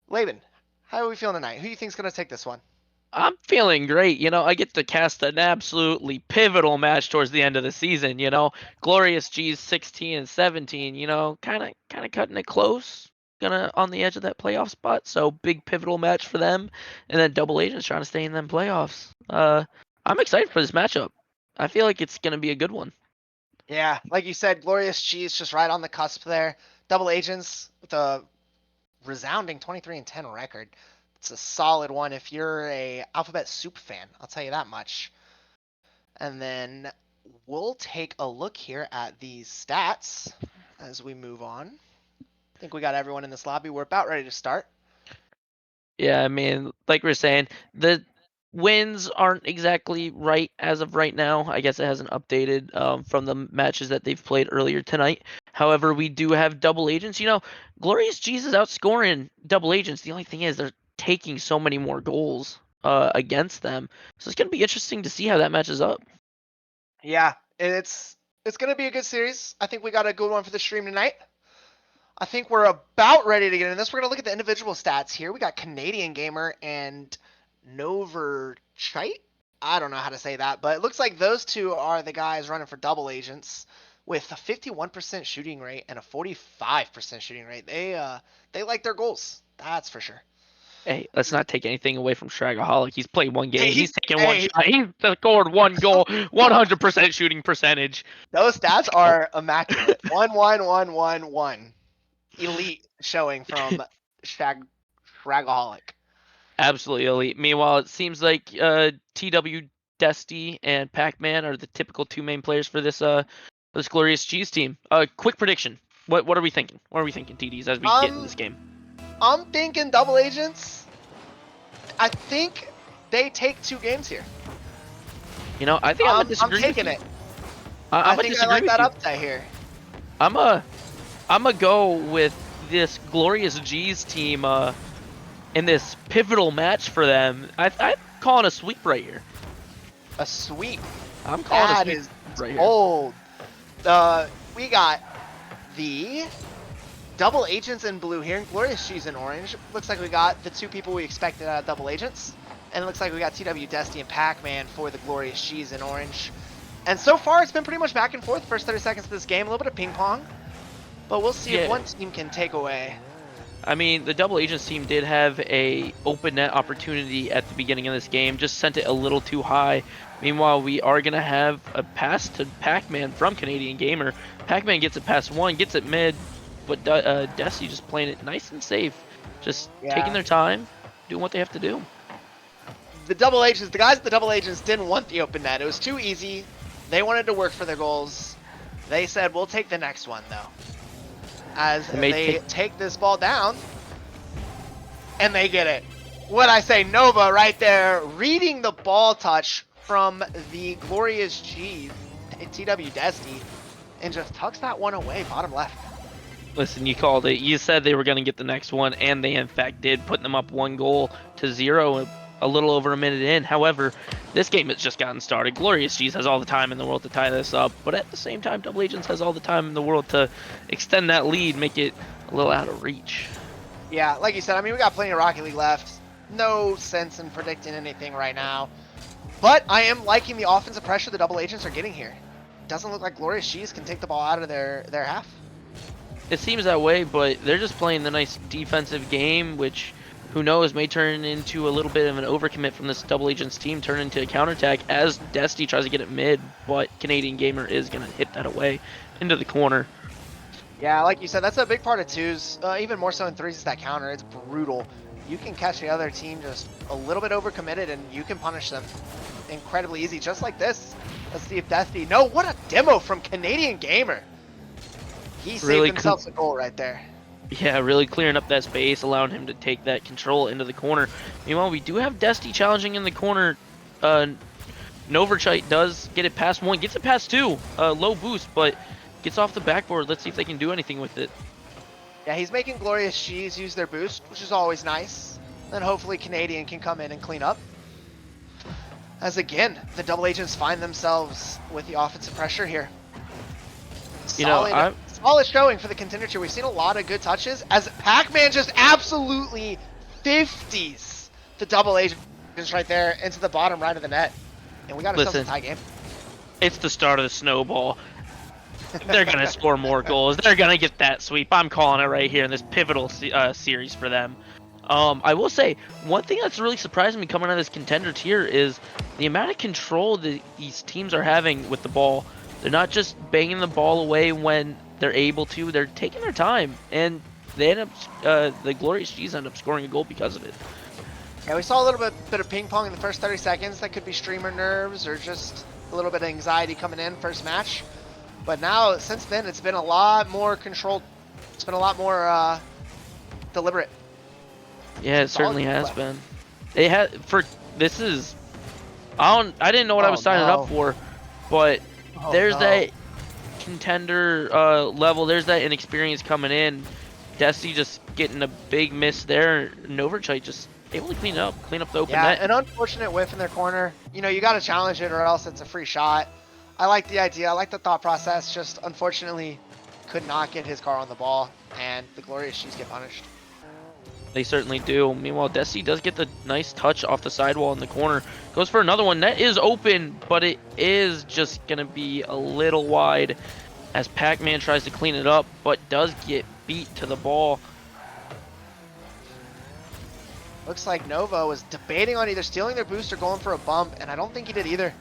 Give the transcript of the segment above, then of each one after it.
Laben, how are we feeling tonight? Who do you think's gonna take this one? I'm feeling great. I get to cast an absolutely pivotal match towards the end of the season. Glorious G's 16 and 17. Kind of cutting it close. Gonna on the edge of that playoff spot. So big pivotal match for them, and then Double Agents trying to stay in them playoffs. I'm excited for this matchup. I feel like it's gonna be a good one. Yeah, like you said, Glorious Cheese just right on the cusp there. Double Agents with a resounding 23 and 10 record. It's a solid one if you're a Alphabet Soup fan. I'll tell you that much. And then we'll take a look here at these stats as we move on. I think we got everyone in this lobby. We're about ready to start. Yeah, I mean, like we are saying, the wins aren't exactly right as of right now. I guess it hasn't updated from the matches that they've played earlier tonight. However, we do have double agents. Glorious Jesus outscoring double agents. The only thing is they're taking so many more goals against them. So it's going to be interesting to see how that matches up. Yeah, it's gonna be a good series. I think we got a good one for the stream tonight. I think we're about ready to get into this. We're going to look at the individual stats here. We got Canadian Gamer and Novarchite. I don't know how to say that, but it looks like those two are the guys running for double agents with a 51% shooting rate and a 45% shooting rate. They like their goals. That's for sure. Hey, let's not take anything away from Shraggaholic. He's played one game. He's taken one Hey, shot. He's scored one goal. 100% shooting percentage. those stats are immaculate. 1-1-1-1-1. Elite showing from Shraggaholic. Absolutely elite. Meanwhile, it seems like twdesty and Pacman are the typical two main players for this glorious cheese team. Quick prediction. What are we thinking? What are we thinking, Tdeez, as we get into this game? I'm thinking double agents. I think they take 2 games here. I think I'm gonna disagree. I'm taking with you. it. I'm I gonna think I disagree like with that you. upside here. I'm gonna go with this glorious G's team in this pivotal match for them. I'm calling a sweep right here. A sweep. I'm calling a That sweep is right here. old. We got the double agents in blue here and Glorious Cheese in orange. Looks like we got the 2 people we expected out of double agents. And it looks like we got twdesty and Pacman for the Glorious Cheese in orange. And so far, it's been pretty much back and forth the first 30 seconds of this game. A little bit of ping pong. But we'll see if one team can take away. I mean, the double agents team did have a open net opportunity at the beginning of this game, just sent it a little too high. Meanwhile, we are going to have a pass to Pacman from Canadian Gamer. Pacman gets it past one, gets it mid, but Desi just playing it nice and safe. Just taking their time, doing what they have to do. The double agents, the guys at the double agents didn't want the open net. It was too easy. They wanted to work for their goals. They said, we'll take the next one, though. As they take this ball down, and they get it. What I say, Nova right there, reading the ball touch from the Glorious G's, twdesty, and just tucks that one away, bottom left. Listen, you called it. You said they were going to get the next one, and they in fact did, putting them up 1-0 a little over a minute in. However, this game has just gotten started. Glorious G's has all the time in the world to tie this up, but at the same time, Double Agents has all the time in the world to extend that lead, make it a little out of reach. Yeah, like you said, I mean, we got plenty of Rocket League left. No sense in predicting anything right now. But I am liking the offensive pressure the double agents are getting here. Doesn't look like Glorious Cheese can take the ball out of their half. It seems that way, but they're just playing the nice defensive game, which, who knows, may turn into a little bit of an overcommit from this double agents team, turn into a counterattack as Destiny tries to get it mid, but Canadian Gamer is going to hit that away into the corner. Yeah, like you said, that's a big part of twos. Even more so in threes is that counter. It's brutal. You can catch the other team just a little bit overcommitted, and you can punish them incredibly easy, just like this. Let's see if Destiny. No, what a demo from Canadian Gamer. He saved himself a goal right there. Yeah, really clearing up that space, allowing him to take that control into the corner. Meanwhile, we do have Destiny challenging in the corner. Novarchite does get it past one, gets it past two. Low boost, but gets off the backboard. Let's see if they can do anything with it. Yeah, he's making Glorious Cheese use their boost, which is always nice. Then hopefully Canadian can come in and clean up. As again, the double agents find themselves with the offensive pressure here. Solid showing for the contender tier. We've seen a lot of good touches as Pacman just absolutely 50s the double agents right there into the bottom right of the net. And we got ourselves a Listen, tie game. it's the start of the snowball. They're going to score more goals. They're going to get that sweep. I'm calling it right here in this pivotal series for them. I will say, one thing that's really surprising me coming out of this contender tier is the amount of control that these teams are having with the ball. They're not just banging the ball away when they're able to. They're taking their time, and they end up, the Glorious G's end up scoring a goal because of it. Yeah, we saw a little bit of ping pong in the first 30 seconds. That could be streamer nerves or just a little bit of anxiety coming in first match. But now, since then, it's been a lot more controlled. It's been a lot more deliberate. Yeah, it certainly has been. They had this is I didn't know what I was signing up for, but there's that contender level. There's that inexperience coming in. Ddeez just getting a big miss there. Novarchite just able to clean up the open net. Yeah, an unfortunate whiff in their corner. You know, you got to challenge it or else it's a free shot. I like the idea. I like the thought process. Just unfortunately could not get his car on the ball, and the Glorious G's get punished. They certainly do. Meanwhile, Ddeez does get the nice touch off the sidewall in the corner. Goes for another one. Net is open, but it is just going to be a little wide as Pacman tries to clean it up, but does get beat to the ball. Looks like Nova was debating on either stealing their boost or going for a bump, and I don't think he did either.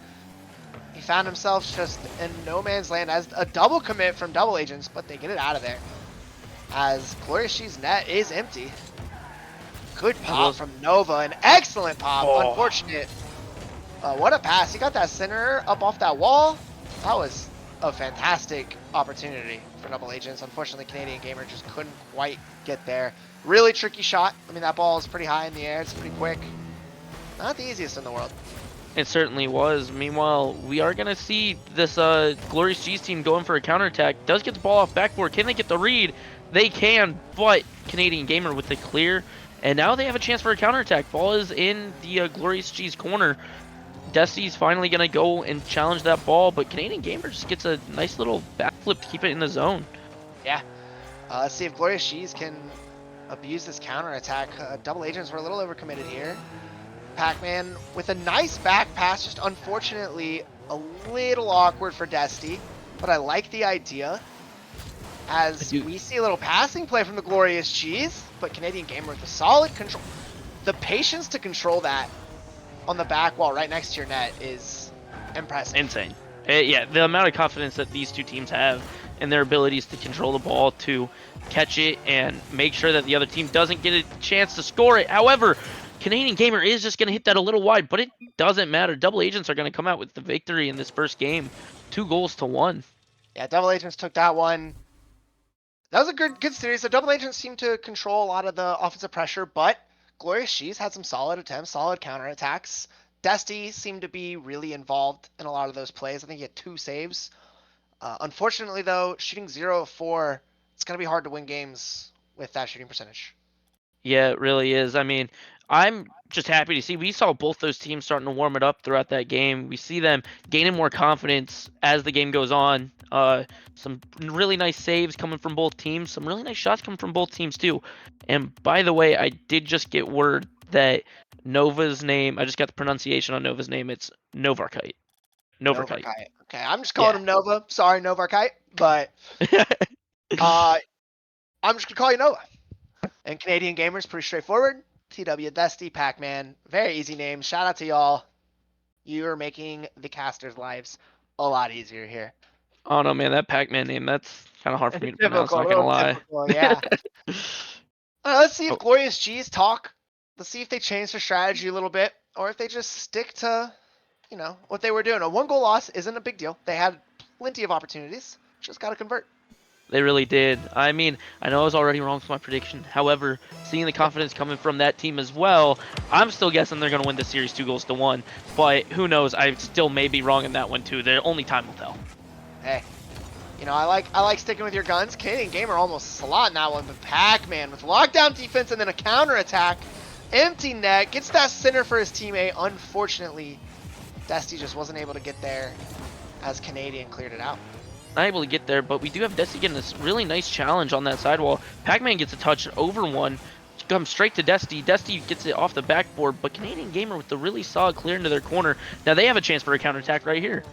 He found himself just in no man's land as a double commit from double agents, but they get it out of there. As Glorious G's net is empty. Good pop from Nova, an excellent pop. Unfortunate. What a pass. He got that center up off that wall. That was a fantastic opportunity for double agents. Unfortunately, Canadian Gamer just couldn't quite get there. Really tricky shot. I mean, that ball is pretty high in the air. It's pretty quick. Not the easiest in the world. It certainly was. Meanwhile, we are going to see this Glorious G's team going for a counterattack. Does get the ball off backboard. Can they get the read? They can, but Canadian Gamer with the clear. And now they have a chance for a counterattack. Ball is in the Glorious G's corner. Ddeez's finally going to go and challenge that ball, but Canadian Gamer just gets a nice little backflip to keep it in the zone. Yeah. Let's see if Glorious G's can abuse this counterattack. Double agents were a little overcommitted here. Pacman with a nice back pass, just unfortunately a little awkward for Tdeez, but I like the idea. As we see a little passing play from the Glorious G's, but Canadian Gamer with a solid control. The patience to control that on the back wall right next to your net is impressive. Insane. Yeah, the amount of confidence that these two teams have in their abilities to control the ball, to catch it, and make sure that the other team doesn't get a chance to score it. However, Canadian Gamer is just going to hit that a little wide, but it doesn't matter. Double agents are going to come out with the victory in this first game. 2-1. Yeah, double agents took that one. That was a good series. The double agents seemed to control a lot of the offensive pressure, but Glorious G's had some solid attempts, solid counterattacks. Tdeez seemed to be really involved in a lot of those plays. I think he had 2 saves. Unfortunately, though, shooting 0 of 4, it's going to be hard to win games with that shooting percentage. Yeah, it really is. I mean, I'm just happy to see we saw both those teams starting to warm it up throughout that game. We see them gaining more confidence as the game goes on. Some really nice saves coming from both teams. Some really nice shots coming from both teams too. And by the way, I did just get word that Nova's name, I just got the pronunciation on Nova's name. It's Novarchite. Novarchite. Okay, I'm just calling him Nova. Sorry, Novarchite, but I'm just going to call you Nova. And Canadian Gamers, pretty straightforward. TWdesty, Pacman, very easy name. Shout out to y'all. You are making the casters' lives a lot easier here. Oh no, man, that Pacman name, that's kind of hard for me to pronounce, not gonna lie. Yeah. Let's see if Glorious G's talk. Let's see if they change their strategy a little bit, or if they just stick to, you know, what they were doing. A 1-goal loss isn't a big deal. They had plenty of opportunities. Just got to convert. They really did. I mean, I know I was already wrong with my prediction. However, seeing the confidence coming from that team as well, I'm still guessing they're going to win the series 2-1. But who knows? I still may be wrong in that one too. Only time will tell. Hey, you know, I like sticking with your guns. Canadian Gamer almost slotting that one, but Pacman with lockdown defense and then a counterattack. Empty net, gets that center for his teammate. Unfortunately, Tdeez just wasn't able to get there as Canadian cleared it out. Not able to get there, but we do have Tdeez getting this really nice challenge on that sidewall. Pacman gets a touch over one, comes straight to Ddeezty. Ddeezty gets it off the backboard, but Canadian Gamer with the really solid clear into their corner. Now they have a chance for a counterattack right here.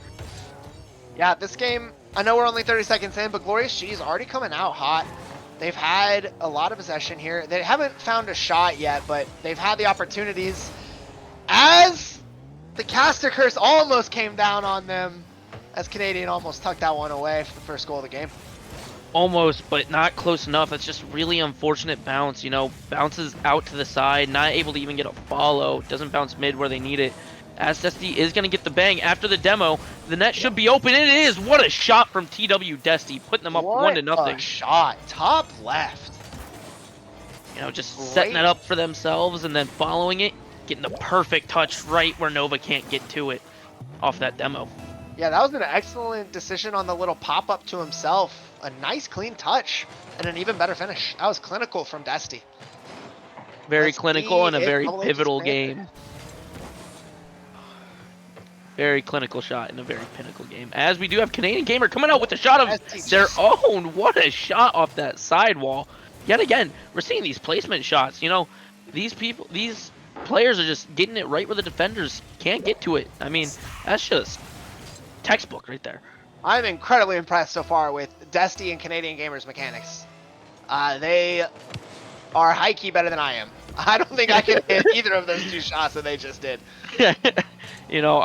Yeah, this game, I know we're only 30 seconds in, but Glorious G's already coming out hot. They've had a lot of possession here. They haven't found a shot yet, but they've had the opportunities. As the caster curse almost came down on them, as Canadian almost tucked that one away for the first goal of the game. Almost, but not close enough. That's just really unfortunate bounce. You know, bounces out to the side, not able to even get a follow. Doesn't bounce mid where they need it. As Ddeezty is going to get the bang after the demo. The net should be open. It is. What a shot from Ddeezty, putting them up 1-0. What a shot. Top left. You know, just setting that up for themselves and then following it, getting the perfect touch right where Nova can't get to it off that demo. Yeah, that was an excellent decision on the little pop-up to himself. A nice clean touch and an even better finish. That was clinical from Ddeezty. Very clinical and a very pivotal game. Very clinical shot in a very pinnacle game. As we do have Canadian Gamer coming out with a shot of their own. What a shot off that sidewall. Yet again, we're seeing these placement shots. You know, these players are just getting it right where the defenders can't get to it. I mean, that's just textbook right there. I'm incredibly impressed so far with Ddeezty and Canadian Gamer's mechanics. They are high key better than I am. I don't think I can hit either of those two shots that they just did. You know,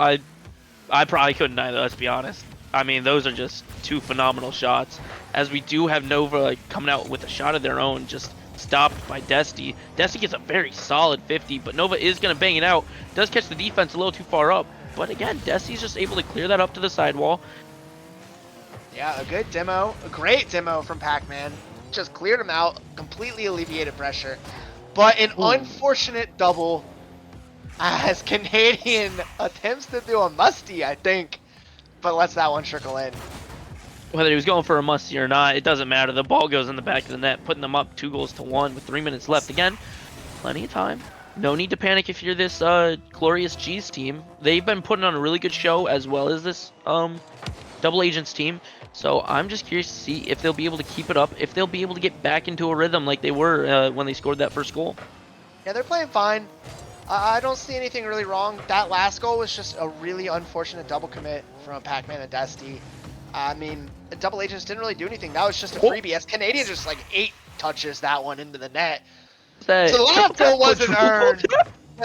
I probably couldn't either, let's be honest. I mean, those are just two phenomenal shots. As we do have Nova coming out with a shot of their own, just stopped by Ddeezty. Ddeezty gets a very solid 50, but Nova is going to bang it out. Does catch the defense a little too far up. But again, Ddeezty's just able to clear that up to the sidewall. Yeah, a good demo. A great demo from Pacman. Just cleared him out, completely alleviated pressure. But an unfortunate double as Canadian attempts to do a musty, I think, but lets that one trickle in. Whether he was going for a musty or not, it doesn't matter. The ball goes in the back of the net, putting them up 2-1 with 3 minutes left. Again, plenty of time. No need to panic if you're this Glorious G's team. They've been putting on a really good show, as well as this Double Agents team. So I'm just curious to see if they'll be able to keep it up, if they'll be able to get back into a rhythm like they were when they scored that first goal. Yeah, they're playing fine. I don't see anything really wrong. That last goal was just a really unfortunate double commit from Pacman and Ddeezty. I mean, the Double Agents didn't really do anything. That was just a freebie. As Canadian just like 8 touches that one into the net. So the last goal wasn't earned.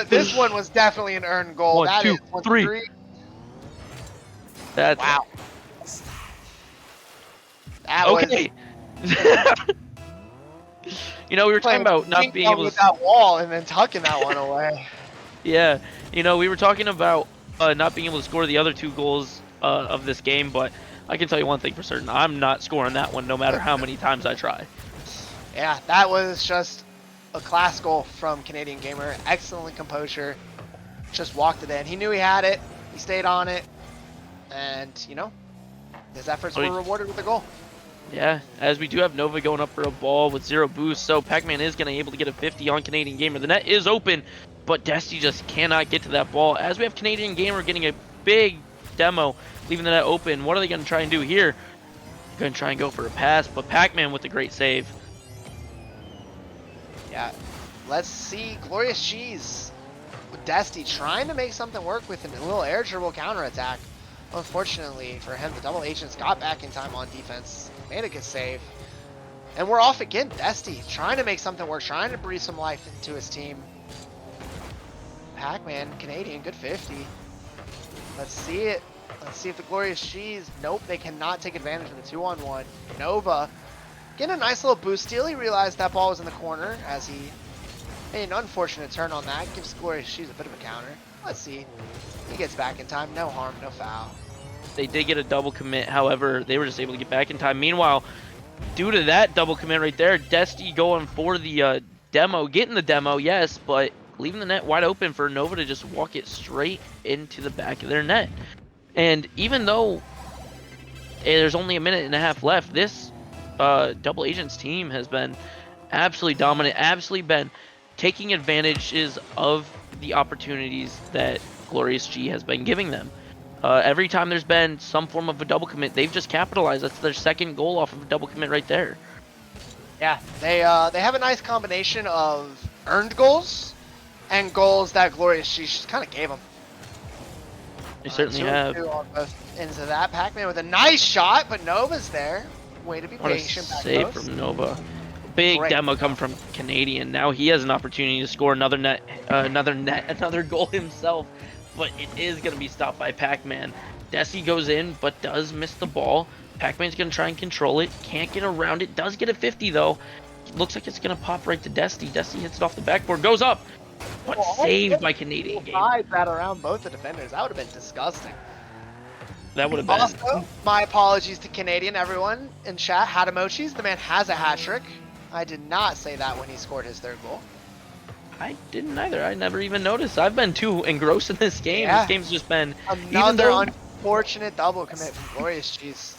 This one was definitely an earned goal. 1, 2, 3. That's wow. That okay. You know, we were talking about not being able to that wall and then tucking that one away. Yeah, you know, we were talking about not being able to score the other 2 goals of this game, but I can tell you one thing for certain: I'm not scoring that one, no matter how many times I try. Yeah, that was just a class goal from Canadian Gamer. Excellent composure. Just walked it in. He knew he had it. He stayed on it, and you know, his efforts were rewarded with a goal. Yeah, as we do have Nova going up for a ball with 0 boost, so Pacman is going to be able to get a 50 on Canadian Gamer. The net is open, but Ddeezty just cannot get to that ball. As we have Canadian Gamer getting a big demo, leaving the net open. What are they going to try and do here? Going to try and go for a pass, but Pacman with a great save. Yeah, let's see Glorious G's with Ddeezty trying to make something work with a little air dribble counterattack. Unfortunately for him, the Double Agents got back in time on defense, made a good save. And we're off again. Ddeezty trying to make something work, trying to breathe some life into his team. Pacman, Canadian, good 50. Let's see it. Let's see if the Glorious G's, nope, they cannot take advantage of the 2-on-1. Nova getting a nice little boost steal. He realized that ball was in the corner as he made an unfortunate turn on that. Gives Glorious G's a bit of a counter. Let's see. He gets back in time. No harm, no foul. They did get a double commit, however, they were just able to get back in time. Meanwhile, due to that double commit right there, Ddeezty going for the demo, getting the demo, yes, but leaving the net wide open for Nova to just walk it straight into the back of their net. And even though there's only a minute and a half left, this Double Agents team has been absolutely dominant, absolutely been taking advantages of the opportunities that Glorious G has been giving them. Every time there's been some form of a double commit, they've just capitalized. That's their second goal off of a double commit right there. Yeah, they have a nice combination of earned goals and goals that Glorious she just kind of gave them. They certainly 2 have. 2 on both ends of that. Pacman with a nice shot, but Nova's there. Way to be What a patient. Back save post. from Nova. Big Great. demo come from Canadian. Now he has an opportunity to score another another goal himself, but it is going to be stopped by Pacman. Desi goes in, but does miss the ball. Pacman's going to try and control it. Can't get around it. Does get a 50 though. Looks like it's going to pop right to Desti. Desti hits it off the backboard. Goes up, but saved by Canadian Gamer. Side that around both the defenders. That would have been disgusting. That would have been. Also, my apologies to Canadian, everyone in chat. Had emojis. The man has a hat trick. I did not say that when he scored his third goal. I didn't either. I never even noticed. I've been too engrossed in this game. Yeah. This game's just been Another unfortunate double commit from Glorious Cheese.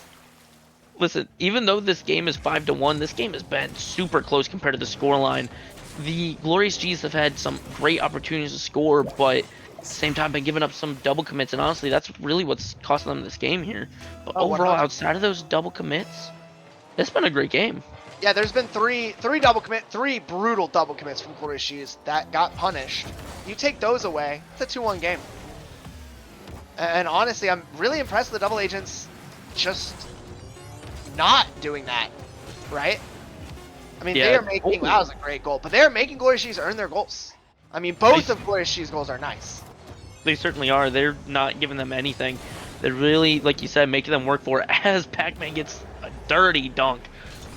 Listen, even though this game is 5-1, this game has been super close compared to the scoreline. The Glorious G's have had some great opportunities to score, but at the same time been giving up some double commits, and honestly, that's really what's costing them this game here. But overall, 100%. outside of those double commits, it's been a great game. Yeah, there's been three brutal double commits from Glorious Cheese that got punished. You take those away, it's a 2-1 game. And honestly, I'm really impressed with the double agents just not doing that, right? I mean, they are making, that was a great goal, but they are making Glorious Cheese earn their goals. I mean, both of Glorious Cheese goals are nice. They certainly are. They're not giving them anything. They're really, like you said, making them work for it as Pacman gets a dirty dunk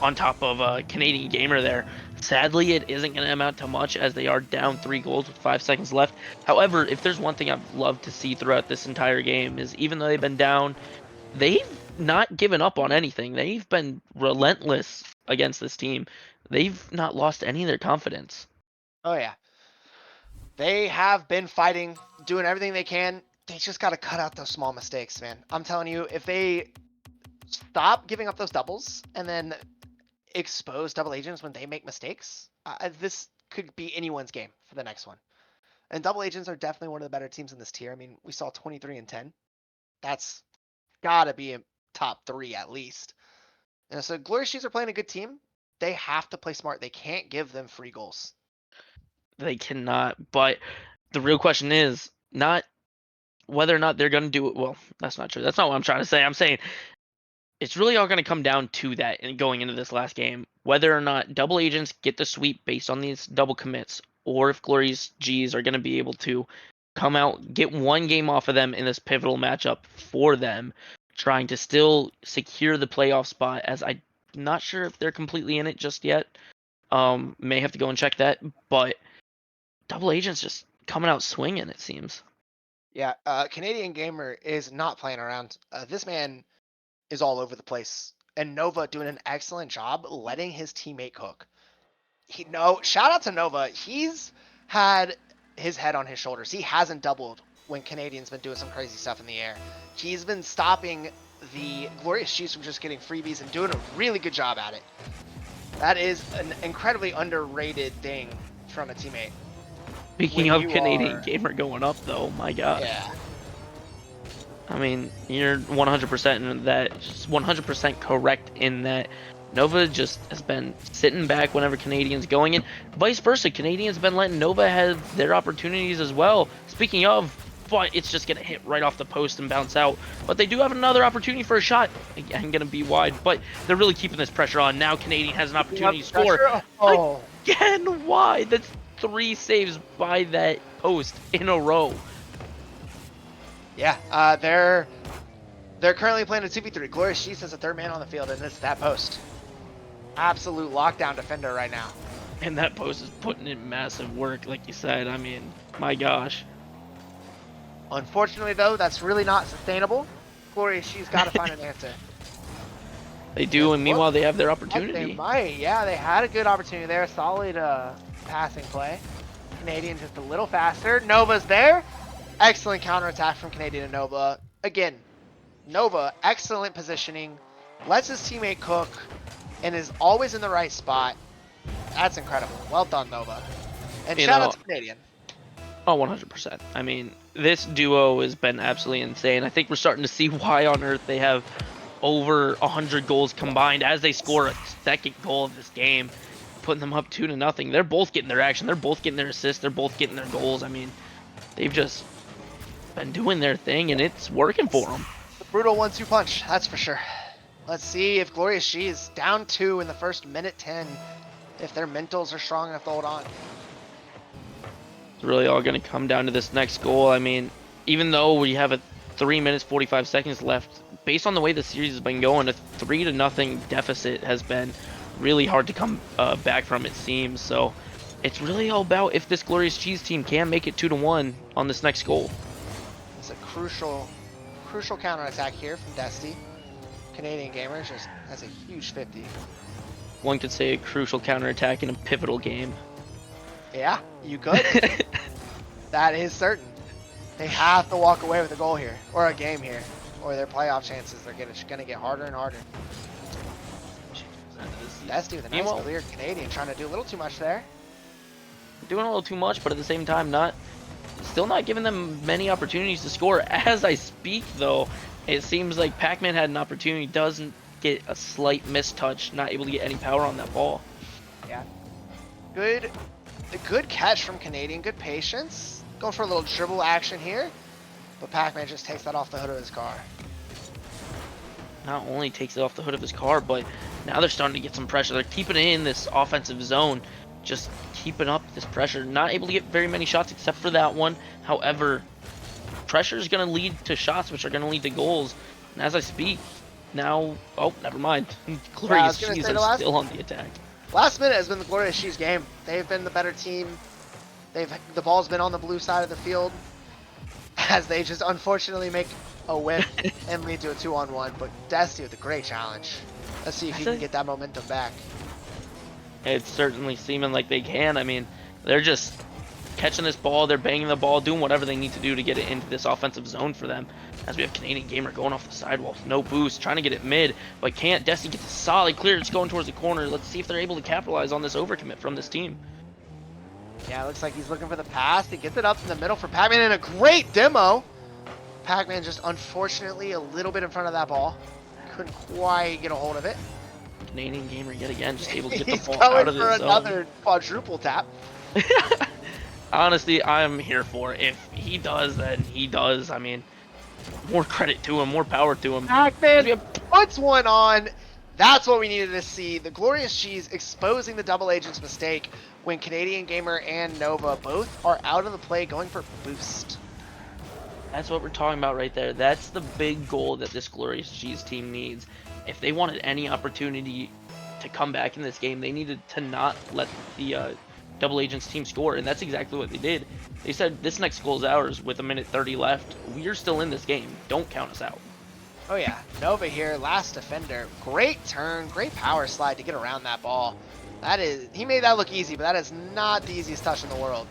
on top of a Canadian Gamer there. Sadly, it isn't going to amount to much as they are down 3 goals with 5 seconds left. However, if there's one thing I've loved to see throughout this entire game is even though they've been down, they've not given up on anything. They've been relentless against this team. They've not lost any of their confidence. Oh, yeah. They have been fighting, doing everything they can. They just got to cut out those small mistakes, man. I'm telling you, if they stop giving up those doubles and then expose double agents when they make mistakes, this could be anyone's game for the next one. And double agents are definitely one of the better teams in this tier. I mean, we saw 23-10. That's gotta be a top 3 at least. And so Glorious Cheese are playing a good team. They have to play smart. They can't give them free goals. They cannot. But the real question is not whether or not they're going to do it. Well, that's not true. That's not what I'm trying to say. I'm saying it's really all going to come down to that and going into this last game, whether or not double agents get the sweep based on these double commits, or if Glorious G's are going to be able to come out, get one game off of them in this pivotal matchup for them, trying to still secure the playoff spot, as I'm not sure if they're completely in it just yet. May have to go and check that, but double agents just coming out swinging, it seems. Yeah, Canadian Gamer is not playing around. This man is all over the place, and Nova doing an excellent job letting his teammate cook. Shout out to Nova. He's had his head on his shoulders. He hasn't doubled when Canadian's been doing some crazy stuff in the air. He's been stopping the Glorious Cheese from just getting freebies and doing a really good job at it. That is an incredibly underrated thing from a teammate. Speaking of Canadian Gamer going up, though, my God. Yeah. I mean, you're 100% in that, just 100% correct in that. Nova just has been sitting back whenever Canadian's going in. Vice versa, Canadians been letting Nova have their opportunities as well. Speaking of, but it's just going to hit right off the post and bounce out. But they do have another opportunity for a shot. Again, going to be wide, but they're really keeping this pressure on. Now Canadian has an opportunity to score. Oh. Again, wide. That's 3 saves by that post in a row. Yeah, they're currently playing a 2v3. Glorious Cheese has a third man on the field, and it's that post. Absolute lockdown defender right now. And that post is putting in massive work, like you said. I mean, my gosh. Unfortunately, though, that's really not sustainable. Glorious Cheese got to find an answer. They do, and meanwhile, they have their opportunity. They might, yeah. They had a good opportunity there. Solid passing play. Canadian just a little faster. Nova's there. Excellent counterattack from Canadian and Nova. Again, Nova, excellent positioning. Lets his teammate cook and is always in the right spot. That's incredible. Well done, Nova. And shout out to Canadian. Oh, 100%. I mean, this duo has been absolutely insane. I think we're starting to see why on earth they have over 100 goals combined as they score a second goal of this game. putting them up 2-0. They're both getting their action. They're both getting their assists. They're both getting their goals. I mean, they've just been doing their thing, and it's working for them. The brutal 1-2 punch, that's for sure. Let's see if Glorious G is down 2 in the first minute 10. If their mentals are strong enough to hold on. It's really all going to come down to this next goal. I mean, even though we have a 3 minutes 45 seconds left, based on the way the series has been going, a 3-0 deficit has been really hard to come back from, it seems. So it's really all about if this Glorious G's team can make it 2-1 on this next goal. It's a crucial counterattack here from Dusty. Canadian Gamer just has a huge 50. One could say a crucial counterattack in a pivotal game. Yeah, you could. That is certain. They have to walk away with a goal here, or a game here, or their playoff chances are gonna get harder and harder. Dusty with a nice clear Canadian, trying to do a little too much there. Doing a little too much, but at the same time, still not giving them many opportunities to score. As I speak, though, it seems like Pacman had an opportunity, doesn't get a slight mistouch, not able to get any power on that ball. Yeah. Good catch from Canadian, good patience. Going for a little dribble action here, but Pacman just takes that off the hood of his car. Not only takes it off the hood of his car, but now they're starting to get some pressure. They're keeping it in this offensive zone, just keeping up this pressure. Not able to get very many shots except for that one. However, pressure is going to lead to shots, which are going to lead to goals. And as I speak, now, oh, never mind. Glorious G's are still on the attack. Last minute has been the Glorious G's game. They've been the better team. The ball's been on the blue side of the field, as they just unfortunately make a whip and lead to a 2-on-1. But Dusty with a great challenge. Let's see if he can get that momentum back. It's certainly seeming like they can. I mean, they're just catching this ball, they're banging the ball, doing whatever they need to do to get it into this offensive zone for them. As we have Canadian Gamer going off the sidewall, no boost, trying to get it mid, but can't. Destiny gets a solid clearance going towards the corner. Let's see if they're able to capitalize on this overcommit from this team. Yeah, it looks like he's looking for the pass. He gets it up in the middle for Pacman, and a great demo. Pacman just unfortunately a little bit in front of that ball. Couldn't quite get a hold of it. Canadian Gamer yet again just able to get the ball going out of the for zone. Another quadruple tap. Honestly, I'm here for it. If he does, then he does. I mean, more credit to him, more power to him. Pacman puts one on. That's what we needed to see. The Glorious G's exposing the double agent's mistake when Canadian Gamer and Nova both are out of the play going for boost. That's what we're talking about right there. That's the big goal that this Glorious G's team needs. If they wanted any opportunity to come back in this game, they needed to not let the double agents team score, and that's exactly what they did. They said, this next goal is ours with 1:30 left. We are still in this game. Don't count us out. Oh yeah, Nova here, last defender. Great turn, great power slide to get around that ball. He made that look easy, but that is not the easiest touch in the world.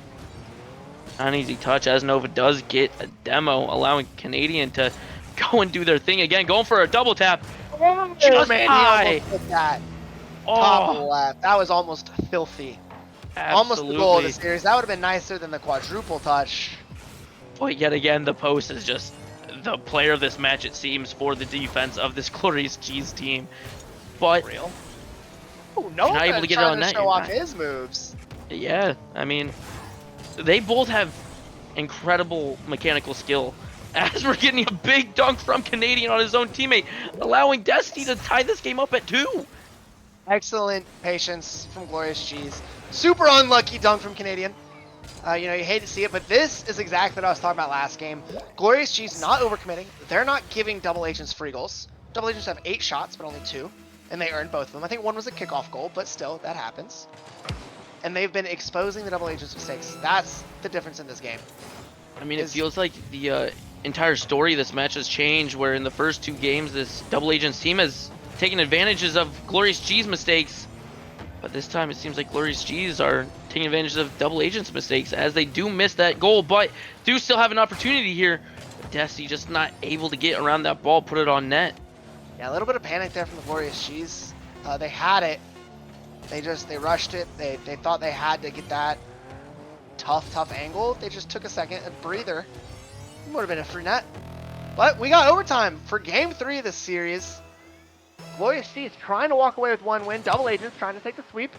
Not an easy touch, as Nova does get a demo, allowing Canadian to go and do their thing again, going for a double tap. Oh, Just man, high. he almost hit that. Oh, Top left. That was almost filthy. absolutely. Almost the goal of the series. That would have been nicer than the quadruple touch. But yet again, the post is just the player of this match, it seems, for the defense of this Glorious G's team. But Real. Oh, no, not able to get it on net. Show off his moves. Yeah, I mean, they both have incredible mechanical skill. As we're getting a big dunk from Canadian on his own teammate, allowing Destiny to tie this game up at 2. Excellent patience from Glorious G's. Super unlucky dunk from Canadian. You know, you hate to see it, but this is exactly what I was talking about last game. Glorious G's not overcommitting. They're not giving double agents free goals. Double agents have 8 shots, but only 2. And they earned both of them. I think one was a kickoff goal, but still, that happens. And they've been exposing the double agents' mistakes. That's the difference in this game. I mean, it feels like the entire story of this match has changed, where in the first 2 games, this double agents team has taken advantages of Glorious G's mistakes. But this time, it seems like Glorious G's are taking advantage of double agents' mistakes, as they do miss that goal, but do still have an opportunity here. Destiny just not able to get around that ball, put it on net. Yeah, a little bit of panic there from the Glorious G's. They had it. They rushed it. They thought they had to get that tough angle. They just took a second, a breather. Would have been a free net. But we got overtime for game 3 of this series. Glorious G is trying to walk away with 1 win. Double agents trying to take the sweep.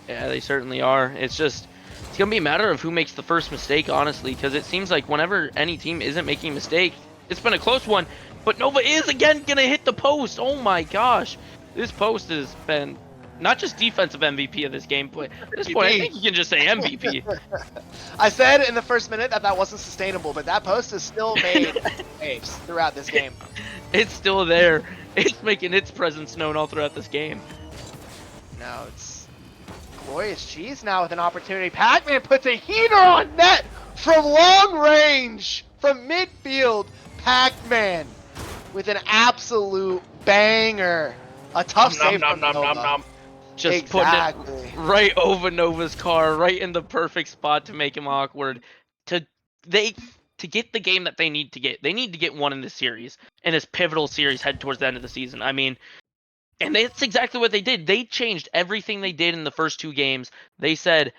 Yeah, they certainly are. It's just, it's going to be a matter of who makes the first mistake, honestly, because it seems like whenever any team isn't making a mistake, it's been a close one, but Nova is again going to hit the post. Oh my gosh. This post has been not just defensive MVP of this game, but at this point, I MVP. think you can just say MVP. I said in the first minute that wasn't sustainable, but that post has still made waves throughout this game. It's still there. It's making its presence known all throughout this game. Now it's Glorious Cheese now with an opportunity. Pacman puts a heater on net from long range, from midfield. Pacman with an absolute banger. A tough Nom save nom from nom nom Nova. nom. Just putting it Exactly. right over Nova's car, right in the perfect spot to make him awkward. To they to get the game that they need to get. They need to get one in this series, in this pivotal series head towards the end of the season. I mean, and that's exactly what they did. They changed everything they did in the first two games. They said,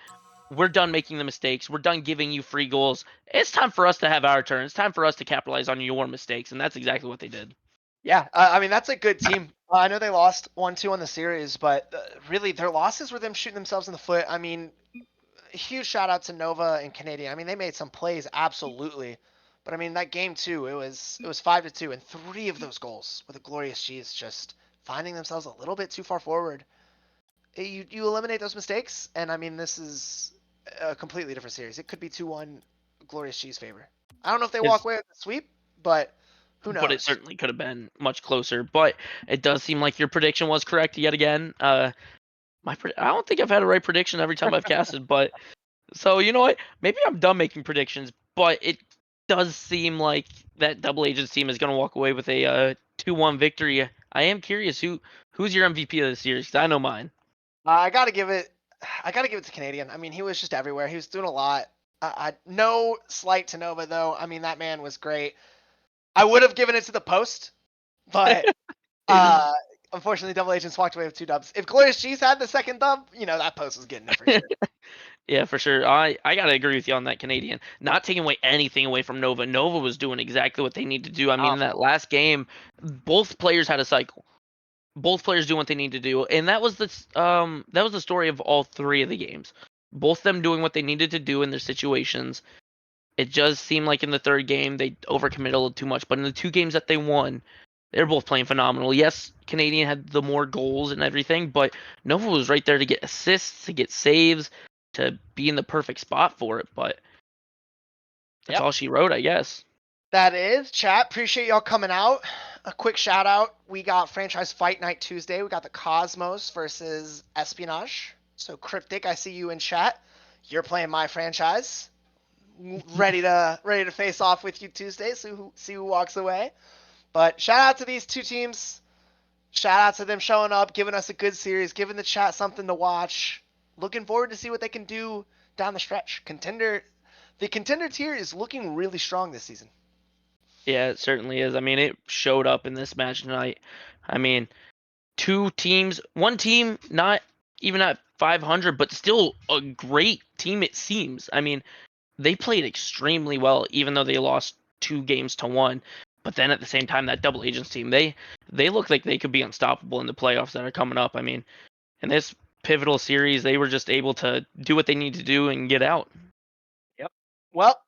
"We're done making the mistakes. We're done giving you free goals. It's time for us to have our turn. It's time for us to capitalize on your mistakes." And that's exactly what they did. Yeah, I mean that's a good team. I know they lost 1-2 on the series, but really their losses were them shooting themselves in the foot. I mean, huge shout out to Nova and Canadian. I mean, they made some plays, absolutely. But I mean, that game too, it was 5-2, and three of those goals with a Glorious Cheese just finding themselves a little bit too far forward. You eliminate those mistakes, and I mean, this is a completely different series. It could be 2-1 Glorious Cheese favor. I don't know if they walk Is away with the sweep, but who but it knows? certainly could have been much closer. But it does seem like your prediction was correct yet again. I don't think I've had a right prediction every time I've casted, but so you know what? Maybe I'm done making predictions, but it does seem like that double agents team is going to walk away with a 2-1 victory. I am curious who's your MVP of the series? 'Cause I know mine. I gotta give it. I gotta give it to Canadian. I mean, he was just everywhere. He was doing a lot. No slight to Nova though. I mean, that man was great. I would have given it to the post, but uh, unfortunately, Double Agents walked away with 2 dubs. If Glorious Cheese had the second dub, that post was getting it for sure. Yeah, for sure. I gotta agree with you on that, Canadian. Not taking anything away from Nova. Nova was doing exactly what they need to do. I mean, in that Phenomenal. last game, both players had a cycle. Both players do what they need to do, and that was the story of all three of the games. Both them doing what they needed to do in their situations. It just seemed like in the third game they overcommitted a little too much, but in the two games that they won, they're both playing phenomenal. Yes, Canadian had the more goals and everything, but Nova was right there to get assists, to get saves, to be in the perfect spot for it. But that's Yep. all she wrote, I guess. That is chat. Appreciate y'all coming out. A quick shout out. We got franchise fight night Tuesday. We got the Cosmos versus Espionage. So Cryptic, I see you in chat. You're playing my franchise. Ready to face off with you Tuesday. So see who walks away. But shout out to these two teams. Shout out to them showing up, giving us a good series, giving the chat something to watch. Looking forward to see what they can do down the stretch. The contender tier is looking really strong this season. Yeah, it certainly is. I mean, it showed up in this match tonight. I mean, two teams, one team not even at 500, but still a great team it seems. I mean, they played extremely well, even though they lost 2 games to 1. But then at the same time, that double agents team, they look like they could be unstoppable in the playoffs that are coming up. I mean, in this pivotal series, they were just able to do what they need to do and get out. Yep. Well,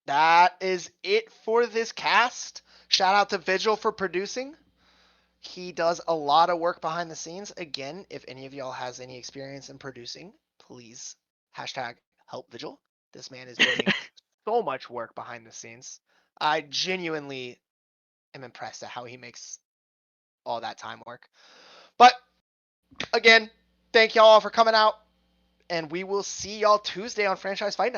that is it for this cast. Shout out to Vigil for producing. He does a lot of work behind the scenes. Again, if any of y'all has any experience in producing, please hashtag help Vigil. This man is doing so much work behind the scenes. I genuinely am impressed at how he makes all that time work. But again, thank y'all for coming out, and we will see y'all Tuesday on Franchise Fight Night.